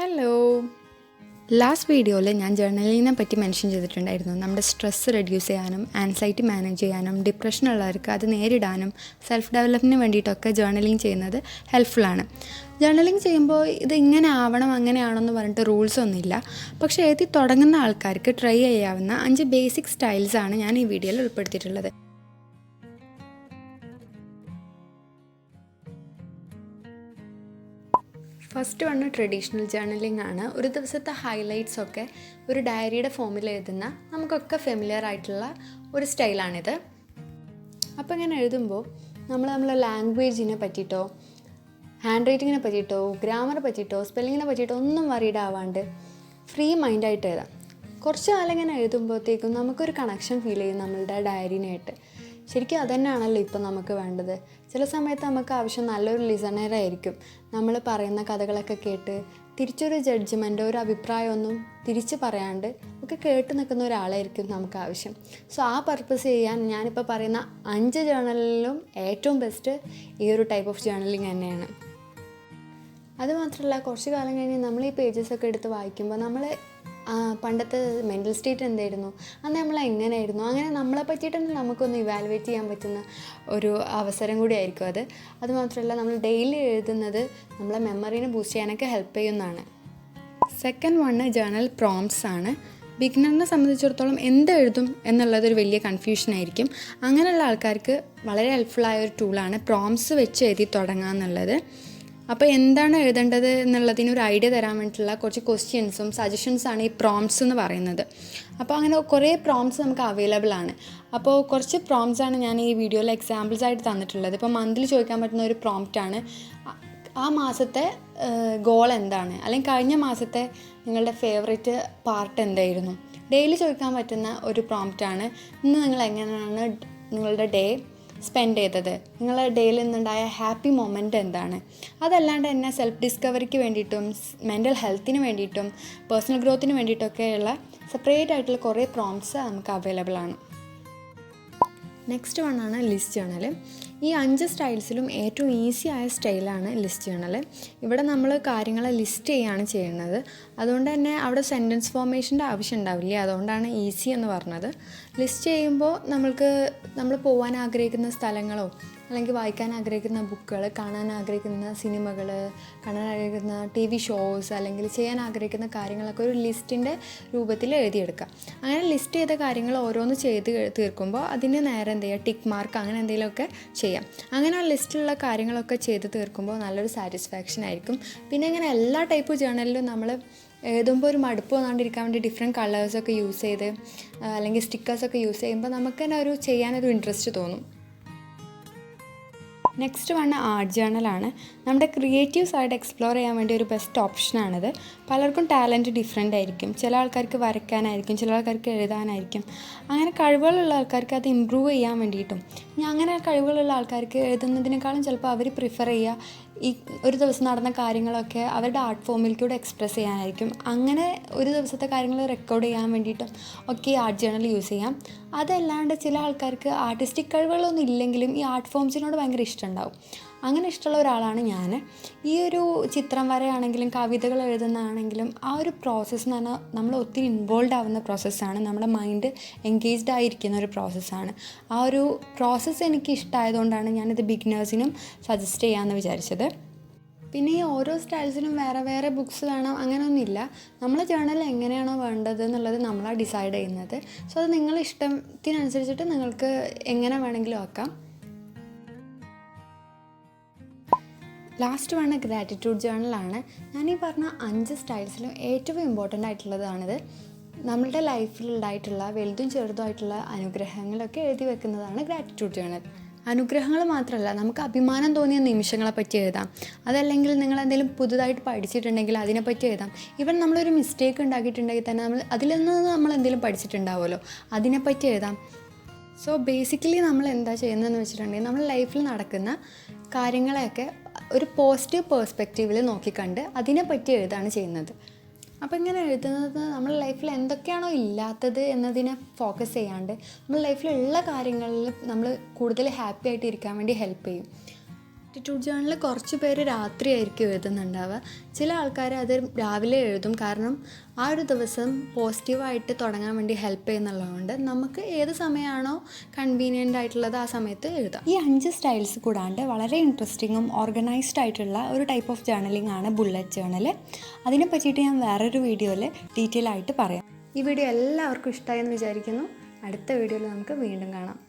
Hello. Last വീഡിയോയിൽ ഞാൻ ജേർണലിങ്ങിനെ പറ്റി മെൻഷൻ ചെയ്തിട്ടുണ്ടായിരുന്നു. നമ്മുടെ സ്ട്രെസ്സ് റെഡ്യൂസ് ചെയ്യാനും ആൻസൈറ്റി മാനേജ് ചെയ്യാനും ഡിപ്രഷനുള്ളവർക്ക് അത് നേരിടാനും സെൽഫ് ഡെവലപ്മെൻറ്റിന് വേണ്ടിയിട്ടൊക്കെ ജേർണലിങ് ചെയ്യുന്നത് ഹെൽപ്ഫുള്ളാണ്. ജേർണലിങ് ചെയ്യുമ്പോൾ ഇത് ഇങ്ങനെ ആവണം അങ്ങനെയാണെന്ന് പറഞ്ഞിട്ട് റൂൾസ് ഒന്നുമില്ല. പക്ഷേ എഴുതി തുടങ്ങുന്ന ആൾക്കാർക്ക് ട്രൈ ചെയ്യാവുന്ന 5 ബേസിക് സ്റ്റൈൽസാണ് ഞാൻ ഈ വീഡിയോയിൽ ഉൾപ്പെടുത്തിയിട്ടുള്ളത്. ഫസ്റ്റ് വൺ ട്രഡീഷണൽ ജേർണലിംഗ് ആണ്. ഒരു ദിവസത്തെ ഹൈലൈറ്റ്സ് ഒക്കെ ഒരു ഡയറിയുടെ ഫോമിൽ എഴുതുന്ന നമുക്കൊക്കെ ഫെമിലിയർ ആയിട്ടുള്ള ഒരു സ്റ്റൈലാണിത്. അപ്പോൾ ഇങ്ങനെ എഴുതുമ്പോൾ നമ്മളെ ലാംഗ്വേജിനെ പറ്റിയിട്ടോ ഹാൻഡ് റൈറ്റിങ്ങിനെ പറ്റിയിട്ടോ ഗ്രാമറെ പറ്റിയിട്ടോ സ്പെല്ലിങ്ങിനെ പറ്റിയിട്ടോ ഒന്നും വറീഡ് ആവാണ്ട് ഫ്രീ മൈൻഡായിട്ട് എഴുതാം. കുറച്ച് കാലം ഇങ്ങനെ എഴുതുമ്പോഴത്തേക്കും നമുക്കൊരു കണക്ഷൻ ഫീൽ ചെയ്യും നമ്മളുടെ ഡയറിനായിട്ട്. ശരിക്കും അതുതന്നെയാണല്ലോ ഇപ്പം നമുക്ക് വേണ്ടത്. ചില സമയത്ത് നമുക്ക് ആവശ്യം നല്ലൊരു ലിസണറായിരിക്കും. നമ്മൾ പറയുന്ന കഥകളൊക്കെ കേട്ട് തിരിച്ചൊരു ജഡ്ജ്മെൻറ്റോ ഒരു അഭിപ്രായമൊന്നും തിരിച്ച് പറയാണ്ട് ഒക്കെ കേട്ട് നിൽക്കുന്ന ഒരാളായിരിക്കും നമുക്ക് ആവശ്യം. സോ ആ പർപ്പസ് ചെയ്യാൻ ഞാനിപ്പോൾ പറയുന്ന 5 ജേർണലിലും ഏറ്റവും ബെസ്റ്റ് ഈ ഒരു ടൈപ്പ് ഓഫ് ജേർണലിങ് തന്നെയാണ്. അതുമാത്രമല്ല, കുറച്ച് കാലം കഴിഞ്ഞ് നമ്മൾ ഈ പേജസൊക്കെ എടുത്ത് വായിക്കുമ്പോൾ നമ്മൾ പണ്ടത്തെ മെൻ്റൽ സ്റ്റേറ്റ് എന്തായിരുന്നു, അന്ന് നമ്മൾ എങ്ങനെയായിരുന്നു, അങ്ങനെ നമ്മളെ പറ്റിയിട്ട് തന്നെ നമുക്കൊന്ന് ഇവാലുവേറ്റ് ചെയ്യാൻ പറ്റുന്ന ഒരു അവസരം കൂടി ആയിരിക്കും അത്. അതുമാത്രമല്ല, നമ്മൾ ഡെയിലി എഴുതുന്നത് നമ്മളെ മെമ്മറീനെ ബൂസ്റ്റ് ചെയ്യാനൊക്കെ ഹെൽപ്പ് ചെയ്യുന്നതാണ്. സെക്കൻഡ് വണ്ണ് ജേർണൽ പ്രോംപ്റ്റ്സ് ആണ്. ബിഗിനറിനെ സംബന്ധിച്ചിടത്തോളം എന്ത് എഴുതും എന്നുള്ളതൊരു വലിയ കൺഫ്യൂഷനായിരിക്കും. അങ്ങനെയുള്ള ആൾക്കാർക്ക് വളരെ ഹെൽപ്ഫുള്ളായ ഒരു ടൂളാണ് പ്രോംപ്റ്റ്സ് വെച്ച് എഴുതി തുടങ്ങുക എന്നുള്ളത്. അപ്പോൾ എന്താണ് എഴുതേണ്ടത് എന്നുള്ളതിനൊരു ഐഡിയ തരാൻ വേണ്ടിയിട്ടുള്ള കുറച്ച് ക്വസ്റ്റ്യൻസും സജഷൻസാണ് ഈ പ്രോംപ്റ്റ്സ് എന്ന് പറയുന്നത്. അപ്പോൾ അങ്ങനെ കുറേ പ്രോംപ്റ്റ്സ് നമുക്ക് അവൈലബിൾ ആണ്. അപ്പോൾ കുറച്ച് പ്രോംപ്റ്റ്സാണ് ഞാൻ ഈ വീഡിയോയിൽ എക്സാമ്പിൾസ് ആയിട്ട് തന്നിട്ടുള്ളത്. ഇപ്പോൾ മന്തിൽ ചോദിക്കാൻ പറ്റുന്ന ഒരു പ്രോംപ്റ്റാണ് ആ മാസത്തെ ഗോൾ എന്താണ്, അല്ലെങ്കിൽ കഴിഞ്ഞ മാസത്തെ നിങ്ങളുടെ ഫേവറേറ്റ് പാർട്ട് എന്തായിരുന്നു. ഡെയിലി ചോദിക്കാൻ പറ്റുന്ന ഒരു പ്രോംപ്റ്റാണ് ഇന്ന് നിങ്ങൾ എങ്ങനെയാണ് നിങ്ങളുടെ ഡേ സ്പെൻഡ് ചെയ്തത്, നിങ്ങളുടെ ഡേയിൽ നിന്നുണ്ടായ ഹാപ്പി മൊമെൻ്റ് എന്താണ്. അതല്ലാണ്ട് തന്നെ സെൽഫ് ഡിസ്കവറിക്ക് വേണ്ടിയിട്ടും മെൻ്റൽ ഹെൽത്തിന് വേണ്ടിയിട്ടും പേഴ്സണൽ ഗ്രോത്തിന് വേണ്ടിയിട്ടൊക്കെയുള്ള സെപ്പറേറ്റ് ആയിട്ടുള്ള കുറേ പ്രോംപ്റ്റ്സ് നമുക്ക് അവൈലബിൾ ആണ്. നെക്സ്റ്റ് വണ്ണാണ് ലിസ്റ്റ് ജേർണൽ. ഈ 5 സ്റ്റൈൽസിലും ഏറ്റവും ഈസി ആയ സ്റ്റൈലാണ് ലിസ്റ്റ് ജേർണൽ. ഇവിടെ നമ്മൾ കാര്യങ്ങളെ ലിസ്റ്റ് ചെയ്യുകയാണ് ചെയ്യുന്നത്. അതുകൊണ്ട് തന്നെ അവിടെ സെൻറ്റൻസ് ഫോർമേഷൻ്റെ ആവശ്യം ഉണ്ടാവില്ല. അതുകൊണ്ടാണ് ഈസി എന്ന് പറഞ്ഞത്. ലിസ്റ്റ് ചെയ്യുമ്പോൾ നമ്മൾ പോകാൻ ആഗ്രഹിക്കുന്ന സ്ഥലങ്ങളോ അല്ലെങ്കിൽ വായിക്കാൻ ആഗ്രഹിക്കുന്ന ബുക്കുകൾ, കാണാൻ ആഗ്രഹിക്കുന്ന സിനിമകൾ, കാണാൻ ആഗ്രഹിക്കുന്ന TV ഷോസ് അല്ലെങ്കിൽ ചെയ്യാൻ ആഗ്രഹിക്കുന്ന കാര്യങ്ങളൊക്കെ ഒരു ലിസ്റ്റിൻ്റെ രൂപത്തിൽ എഴുതിയെടുക്കുക. അങ്ങനെ ലിസ്റ്റ് ചെയ്ത കാര്യങ്ങൾ ഓരോന്ന് ചെയ്ത് തീർക്കുമ്പോൾ അതിന് നേരെ എന്ത് ചെയ്യുക, ടിക്ക് മാർക്ക് അങ്ങനെ എന്തെങ്കിലുമൊക്കെ ചെയ്യാം. അങ്ങനെ ആ ലിസ്റ്റിലുള്ള കാര്യങ്ങളൊക്കെ ചെയ്ത് തീർക്കുമ്പോൾ നല്ലൊരു സാറ്റിസ്ഫാക്ഷൻ ആയിരിക്കും. പിന്നെ ഇങ്ങനെ എല്ലാ ടൈപ്പ് ജേർണലിലും നമ്മൾ എഴുതുമ്പോൾ ഒരു മടുപ്പ് വന്നാണ്ടിരിക്കാൻ വേണ്ടി ഡിഫറെൻറ്റ് കളേഴ്സൊക്കെ യൂസ് ചെയ്ത് അല്ലെങ്കിൽ സ്റ്റിക്കേഴ്സൊക്കെ യൂസ് ചെയ്യുമ്പോൾ നമുക്ക് തന്നെ ചെയ്യാനൊരു ഇൻട്രസ്റ്റ് തോന്നും. നെക്സ്റ്റ് വൺ ആർട്ട് ജേർണലാണ്. നമ്മുടെ ക്രിയേറ്റീവ് സൈഡ് എക്സ്പ്ലോർ ചെയ്യാൻ വേണ്ടി ഒരു ബെസ്റ്റ് ഓപ്ഷനാണിത്. പലർക്കും ടാലൻറ്റ് ഡിഫറെൻ്റ് ആയിരിക്കും. ചില ആൾക്കാർക്ക് വരയ്ക്കാനായിരിക്കും, ചില ആൾക്കാർക്ക് എഴുതാനായിരിക്കും. അങ്ങനെ കഴിവുകളുള്ള ആൾക്കാർക്ക് അത് ഇമ്പ്രൂവ് ചെയ്യാൻ വേണ്ടിയിട്ടും അങ്ങനെ കഴിവുകളുള്ള ആൾക്കാർക്ക് എഴുതുന്നതിനേക്കാളും ചിലപ്പോൾ അവർ പ്രിഫർ ചെയ്യുക ഈ ഒരു ദിവസം നടന്ന കാര്യങ്ങളൊക്കെ അവരുടെ ആർട്ട് ഫോമിലേക്കൂടെ എക്സ്പ്രസ് ചെയ്യാനായിരിക്കും. അങ്ങനെ ഒരു ദിവസത്തെ കാര്യങ്ങൾ റെക്കോർഡ് ചെയ്യാൻ വേണ്ടിയിട്ടും ഒക്കെ ആർട്ട് ജേർണൽ യൂസ് ചെയ്യാം. അതല്ലാണ്ട് ചില ആൾക്കാർക്ക് ആർട്ടിസ്റ്റിക് കഴിവുകളൊന്നും ഇല്ലെങ്കിലും ഈ ആർട്ട് ഫോംസിനോട് ഭയങ്കര ഇഷ്ടമുണ്ടാവും. അങ്ങനെ ഇഷ്ടമുള്ള ഒരാളാണ് ഞാൻ. ഈ ഒരു ചിത്രം വരയാണെങ്കിലും കവിതകൾ എഴുതുന്നതാണെങ്കിലും ആ ഒരു പ്രോസസ്സ് എന്ന് പറഞ്ഞാൽ നമ്മൾ ഒത്തിരി ഇൻവോൾവ് ആവുന്ന പ്രോസസ്സാണ്. നമ്മുടെ മൈൻഡ് എൻഗേജ്ഡ് ആയിരിക്കുന്ന ഒരു പ്രോസസ്സാണ്. ആ ഒരു പ്രോസസ്സ് എനിക്ക് ഇഷ്ടമായതുകൊണ്ടാണ് ഞാനിത് ബിഗിനേഴ്സിനും സജസ്റ്റ് ചെയ്യാമെന്ന് വിചാരിച്ചത്. പിന്നെ ഈ ഓരോ സ്റ്റൈൽസിനും വേറെ വേറെ ബുക്സ് വേണം അങ്ങനെയൊന്നുമില്ല. നമ്മളെ ജേർണൽ എങ്ങനെയാണോ വേണ്ടത് എന്നുള്ളത് നമ്മളാണ് ഡിസൈഡ് ചെയ്യുന്നത്. സോ അത് നിങ്ങളുടെ ഇഷ്ടത്തിനനുസരിച്ചിട്ട് നിങ്ങൾക്ക് എങ്ങനെ വേണമെങ്കിലും ആക്കാം. ലാസ്റ്റ് വൺ ഗ്രാറ്റിറ്റ്യൂഡ് ജേർണലാണ്. ഞാനീ പറഞ്ഞ 5 സ്റ്റൈൽസിലും ഏറ്റവും ഇമ്പോർട്ടൻ്റ് ആയിട്ടുള്ളതാണിത്. നമ്മളുടെ ലൈഫിലുണ്ടായിട്ടുള്ള വലുതും ചെറുതുമായിട്ടുള്ള അനുഗ്രഹങ്ങളൊക്കെ എഴുതി വെക്കുന്നതാണ് ഗ്രാറ്റിറ്റ്യൂഡ് ജേർണൽ. അനുഗ്രഹങ്ങൾ മാത്രമല്ല, നമുക്ക് അഭിമാനം തോന്നിയ നിമിഷങ്ങളെ പറ്റി എഴുതാം. അതല്ലെങ്കിൽ നിങ്ങൾ എന്തെങ്കിലും പുതുതായിട്ട് പഠിച്ചിട്ടുണ്ടെങ്കിൽ അതിനെപ്പറ്റി എഴുതാം. ഈവൻ നമ്മളൊരു മിസ്റ്റേക്ക് ഉണ്ടാക്കിയിട്ടുണ്ടെങ്കിൽ തന്നെ അതിൽ നിന്ന് നമ്മൾ എന്തെങ്കിലും പഠിച്ചിട്ടുണ്ടാവുമല്ലോ, അതിനെപ്പറ്റി എഴുതാം. സോ ബേസിക്കലി നമ്മൾ എന്താ ചെയ്യുന്നതെന്ന് വെച്ചിട്ടുണ്ടെങ്കിൽ നമ്മൾ ലൈഫിൽ നടക്കുന്ന കാര്യങ്ങളെയൊക്കെ ഒരു പോസിറ്റീവ് പേഴ്സ്പെക്റ്റീവിൽ നോക്കിക്കണ്ട് അതിനെപ്പറ്റി എഴുതാണ് ചെയ്യുന്നത്. അപ്പോൾ ഇങ്ങനെ എഴുതുന്നത് നമ്മുടെ ലൈഫിൽ എന്തൊക്കെയാണോ ഇല്ലാത്തത് എന്നതിനെ ഫോക്കസ് ചെയ്യാണ്ട് നമ്മൾ ലൈഫിലുള്ള കാര്യങ്ങളിൽ നമ്മൾ കൂടുതൽ ഹാപ്പി ആയിട്ട് ഇരിക്കാൻ വേണ്ടി ഹെൽപ്പ് ചെയ്യും. ആറ്റിറ്റ്യൂഡ് ജേർണൽ കുറച്ച് പേര് രാത്രിയായിരിക്കും എഴുതുന്നുണ്ടാവുക. ചില ആൾക്കാർ അത് രാവിലെ എഴുതും. കാരണം ആ ഒരു ദിവസം പോസിറ്റീവായിട്ട് തുടങ്ങാൻ വേണ്ടി ഹെൽപ്പ് ചെയ്യുന്നുള്ളതുകൊണ്ട് നമുക്ക് ഏത് സമയമാണോ കൺവീനിയൻ്റ് ആയിട്ടുള്ളത് ആ സമയത്ത് എഴുതാം. ഈ 5 സ്റ്റൈൽസ് കൂടാണ്ട് വളരെ ഇൻട്രസ്റ്റിങ്ങും ഓർഗനൈസ്ഡ് ആയിട്ടുള്ള ഒരു ടൈപ്പ് ഓഫ് ജേർണലിംഗ് ആണ് ബുള്ളറ്റ് ജേർണൽ. അതിനെ പറ്റിയിട്ട് ഞാൻ വേറൊരു വീഡിയോയിൽ ഡീറ്റെയിൽ ആയിട്ട് പറയാം. ഈ വീഡിയോ എല്ലാവർക്കും ഇഷ്ടമായി എന്ന് വിചാരിക്കുന്നു. അടുത്ത വീഡിയോയിൽ നമുക്ക് വീണ്ടും കാണാം.